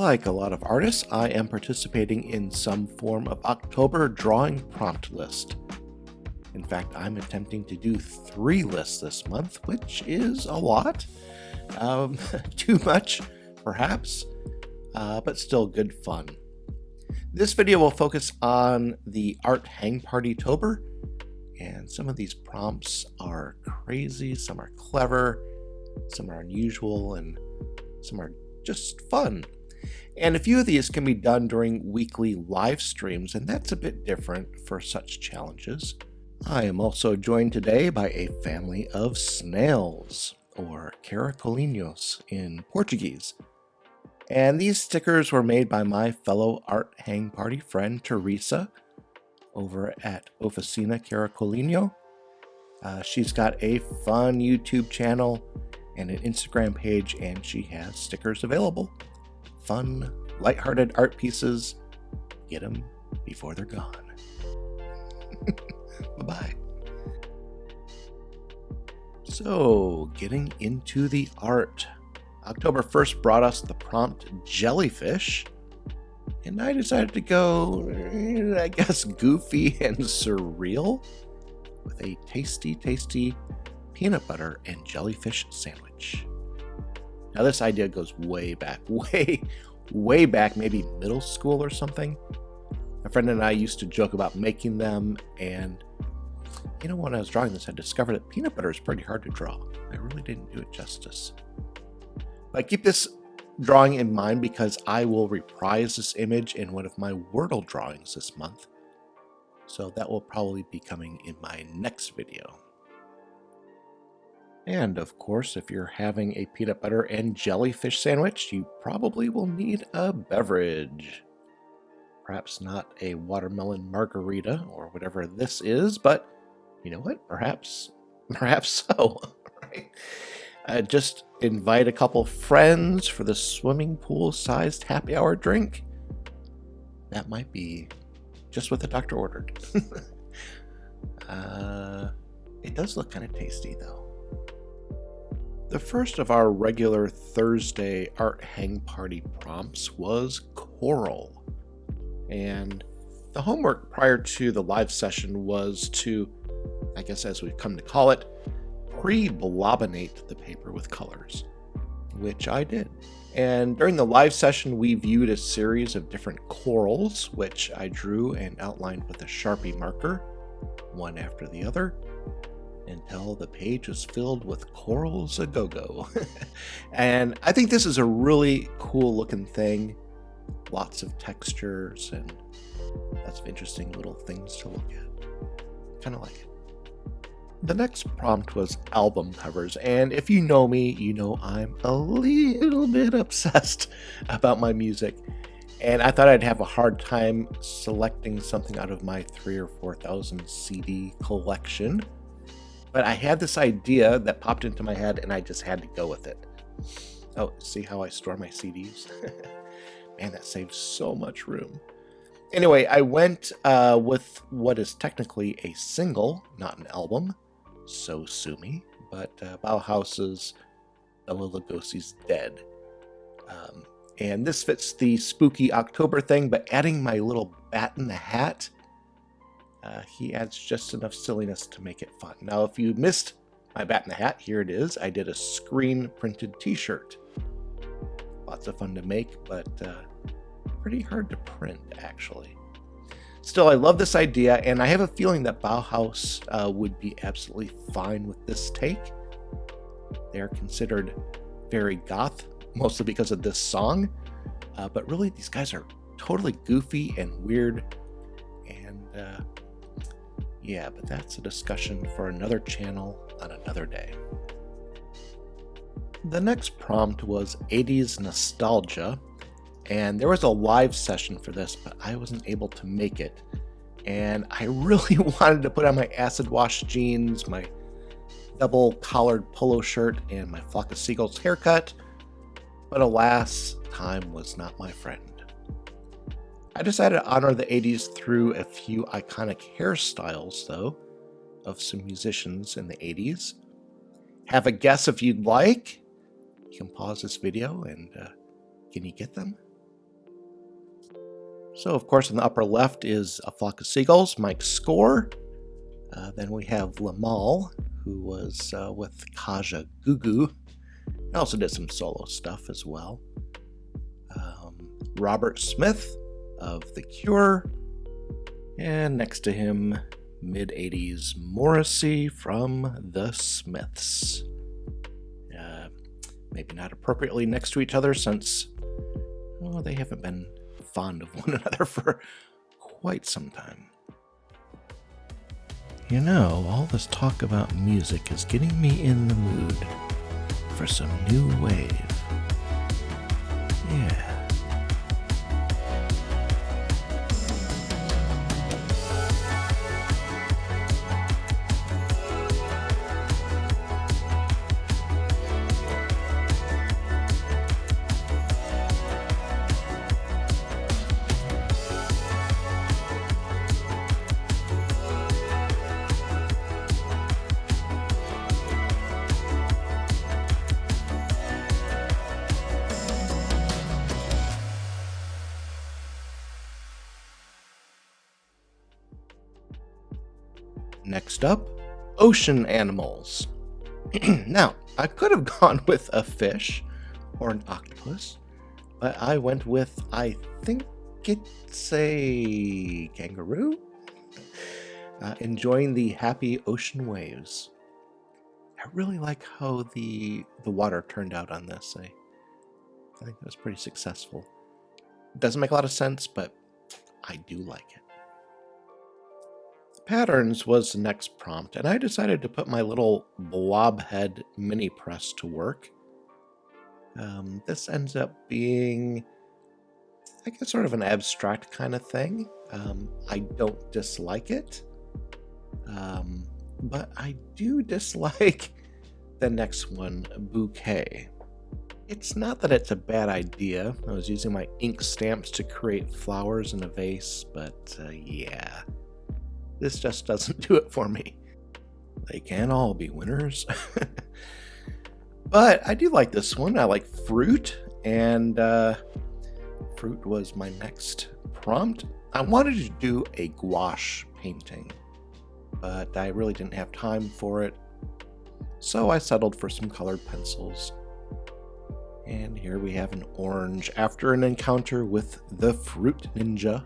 Like a lot of artists, I am participating in some form of October drawing prompt list. In fact, I'm attempting to do 3 lists this month, which is a lot. Too much, perhaps, but still good fun. This video will focus on the Art Hang Party Tober, and some of these prompts are crazy, some are clever, some are unusual, and some are just fun. And a few of these can be done during weekly live streams, and that's a bit different for such challenges. I am also joined today by a family of snails, or caracolinhos in Portuguese. And these stickers were made by my fellow Art Hang Party friend Teresa over at Oficina Caracolinho. She's got a fun YouTube channel and an Instagram page, and she has stickers available. Fun, lighthearted art pieces. Get them before they're gone. Bye-bye. So, getting into the art. October 1st brought us the prompt jellyfish, and I decided to go, I guess, goofy and surreal with a tasty peanut butter and jellyfish sandwich. Now this idea goes way back, way back, maybe middle school or something. A friend and I used to joke about making them, and when I was drawing this, I discovered that peanut butter is pretty hard to draw. I really didn't do it justice. But keep this drawing in mind because I will reprise this image in one of my Wordle drawings this month. So that will probably be coming in my next video. And of course, if you're having a peanut butter and jellyfish sandwich, you probably will need a beverage. Perhaps not a watermelon margarita or whatever this is, but you know what? Perhaps so. Right? Just invite a couple friends for the swimming pool-sized happy hour drink. That might be just what the doctor ordered. It does look kind of tasty, though. The first of our regular Thursday Art Hang Party prompts was coral. And the homework prior to the live session was to, I guess as we've come to call it, pre-blobinate the paper with colors, which I did. And during the live session, we viewed a series of different corals, which I drew and outlined with a Sharpie marker, one after the other, until the page was filled with corals a go-go. And I think this is a really cool looking thing. Lots of textures and lots of interesting little things to look at. Kind of like it. The next prompt was album covers, and if you know me, you know I'm a little bit obsessed about my music, and I thought I'd have a hard time selecting something out of my 3,000 or 4,000 CD collection, but I had this idea that popped into my head, and I just had to go with it. Oh, see how I store my CDs? Man, that saves so much room. Anyway, I went with what is technically a single, not an album. So sue me, but Bauhaus's Bela Lugosi's Dead. And this fits the spooky October thing, but adding my little bat in the hat, he adds just enough silliness to make it fun. Now, if you missed my bat in the hat, here it is. I did a screen printed t-shirt. Lots of fun to make, but pretty hard to print, actually. Still, I love this idea, and I have a feeling that Bauhaus would be absolutely fine with this take. They're considered very goth, mostly because of this song, but really these guys are totally goofy and weird, and yeah, but that's a discussion for another channel on another day. The next prompt was 80s nostalgia. And there was a live session for this, but I wasn't able to make it. And I really wanted to put on my acid wash jeans, my double collared polo shirt, and my flock of seagulls haircut. But alas, time was not my friend. I decided to honor the 80s through a few iconic hairstyles, though, of some musicians in the 80s. Have a guess if you'd like. You can pause this video and can you get them? So, of course, in the upper left is A Flock of Seagulls, Mike's score. Then we have Lamal, who was with Kaja Gugu. He also did some solo stuff as well. Robert Smith of The Cure. And next to him, mid-80s Morrissey from The Smiths. Maybe not appropriately next to each other since they haven't been fond of one another for quite some time. You know, all this talk about music is getting me in the mood for some new wave. Yeah. Next up, ocean animals. Now, I could have gone with a fish or an octopus, but I went with, I think it's a kangaroo, enjoying the happy ocean waves. I really like how the water turned out on this. I think it was pretty successful. It doesn't make a lot of sense, but I do like it. Patterns was the next prompt, and I decided to put my little blob head mini press to work. This ends up being, I guess, sort of an abstract kind of thing. I don't dislike it, but I do dislike the next one, bouquet. It's not that it's a bad idea. I was using my ink stamps to create flowers in a vase, but yeah. This just doesn't do it for me. They can't all be winners. But I do like this one. I like fruit, and fruit was my next prompt. I wanted to do a gouache painting, but I really didn't have time for it, so I settled for some colored pencils. And here we have an orange after an encounter with the fruit ninja.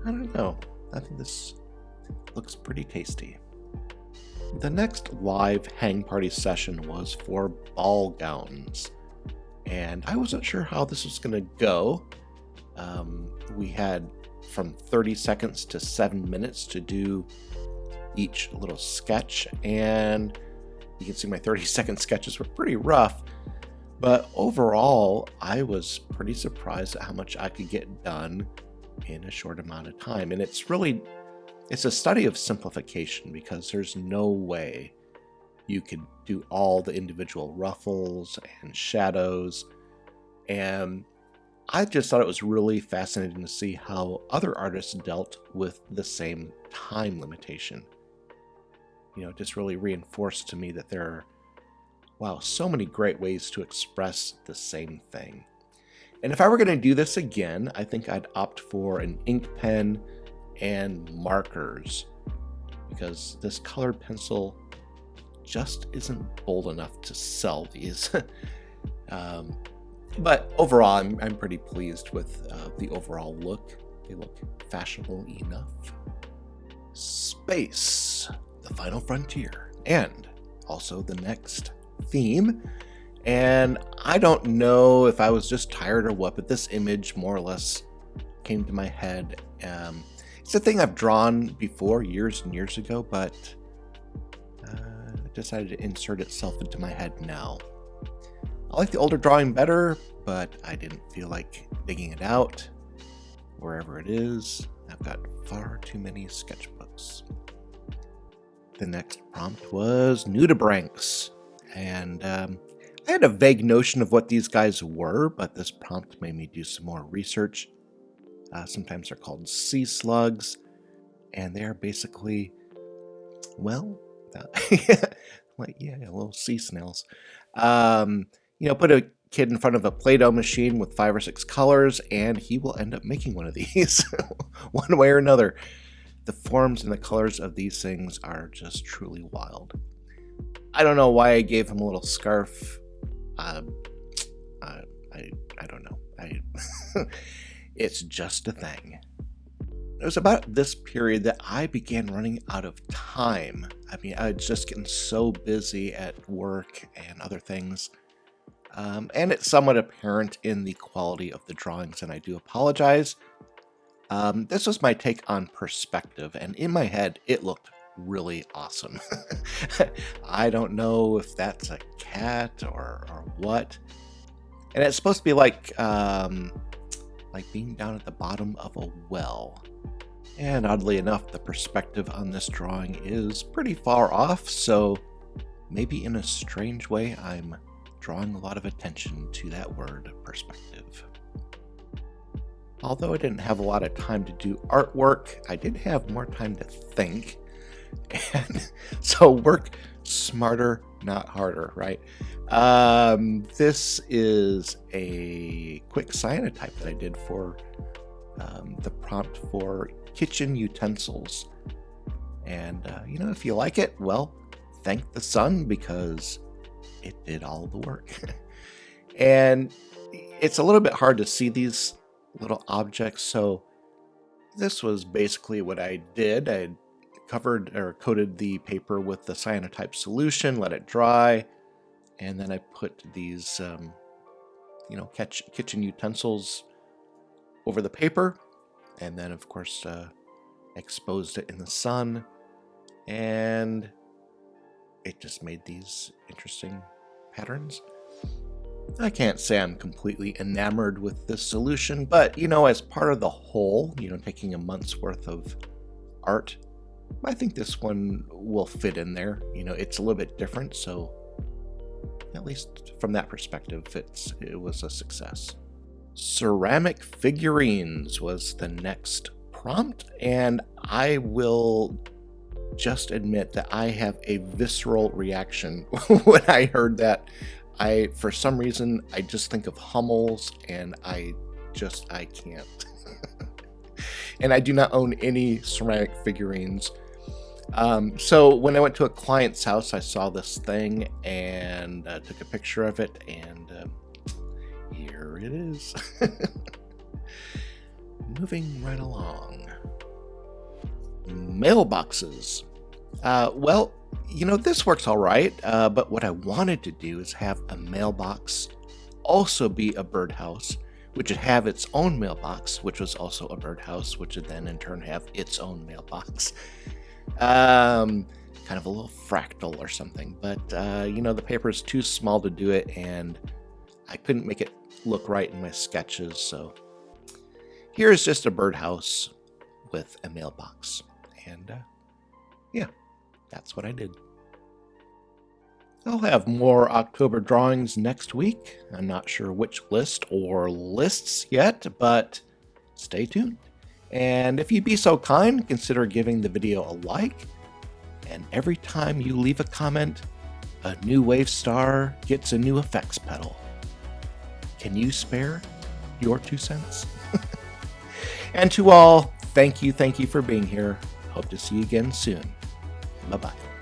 I don't know. I think this looks pretty tasty. The next live hang party session was for ball gowns, and I wasn't sure how this was going to go. We had from 30 seconds to 7 minutes to do each little sketch, and you can see my 30-second sketches were pretty rough, but overall I was pretty surprised at how much I could get done in a short amount of time. And it's a study of simplification, because there's no way you could do all the individual ruffles and shadows. And I just thought it was really fascinating to see how other artists dealt with the same time limitation. You know, it just really reinforced to me that there are, wow, so many great ways to express the same thing. And if I were going to do this again, I think I'd opt for an ink pen and markers, because this colored pencil just isn't bold enough to sell these. But overall, I'm pretty pleased with the overall look. They look fashionable enough. Space, the final frontier, and also the next theme. And I don't know if I was just tired or what, but this image more or less came to my head. It's a thing I've drawn before, years and years ago, but decided to insert itself into my head now. I like the older drawing better, but I didn't feel like digging it out. Wherever it is, I've got far too many sketchbooks. The next prompt was nudibranchs, and I had a vague notion of what these guys were, but this prompt made me do some more research. Sometimes they're called sea slugs, and they're basically, well, like, yeah, little sea snails. Put kid in front of a Play-Doh machine with 5 or 6 colors, and he will end up making one of these one way or another. The forms and the colors of these things are just truly wild. I don't know why I gave him a little scarf. I don't know. It's just a thing. It was about this period that I began running out of time. I mean, I was just getting so busy at work and other things. And it's somewhat apparent in the quality of the drawings, and I do apologize. This was my take on perspective, and in my head, it looked really awesome. I don't know if that's a cat or what. And it's supposed to be like being down at the bottom of a well. And oddly enough, the perspective on this drawing is pretty far off, so maybe in a strange way, I'm drawing a lot of attention to that word, perspective. Although I didn't have a lot of time to do artwork, I did have more time to think. And so work smarter, not harder, right? This is a quick cyanotype that I did for the prompt for kitchen utensils. And, if you like it, well, thank the sun because it did all the work. And it's a little bit hard to see these little objects, so this was basically what I did. I covered or coated the paper with the cyanotype solution, let it dry, and then I put these, kitchen utensils over the paper, and then, of course, exposed it in the sun, and it just made these interesting patterns. I can't say I'm completely enamored with this solution, but, as part of the whole, taking a month's worth of art, I think this one will fit in there. It's a little bit different, so at least from that perspective, it was a success. Ceramic figurines was the next prompt, and I will just admit that I have a visceral reaction when I heard that. For some reason, I just think of Hummels, and I can't. And I do not own any ceramic figurines. So when I went to a client's house, I saw this thing and took a picture of it, and here it is. Moving right along. Mailboxes. Well, this works all right, but what I wanted to do is have a mailbox also be a birdhouse, which would have its own mailbox, which was also a birdhouse, which would then in turn have its own mailbox. Kind of a little fractal or something, but the paper is too small to do it, and I couldn't make it look right in my sketches, so here's just a birdhouse with a mailbox, and that's what I did. I'll have more October drawings next week. I'm not sure which list or lists yet, but stay tuned. And if you'd be so kind, consider giving the video a like. And every time you leave a comment, a new Wave star gets a new effects pedal. Can you spare your 2 cents? And to all, thank you for being here. Hope to see you again soon. Bye-bye.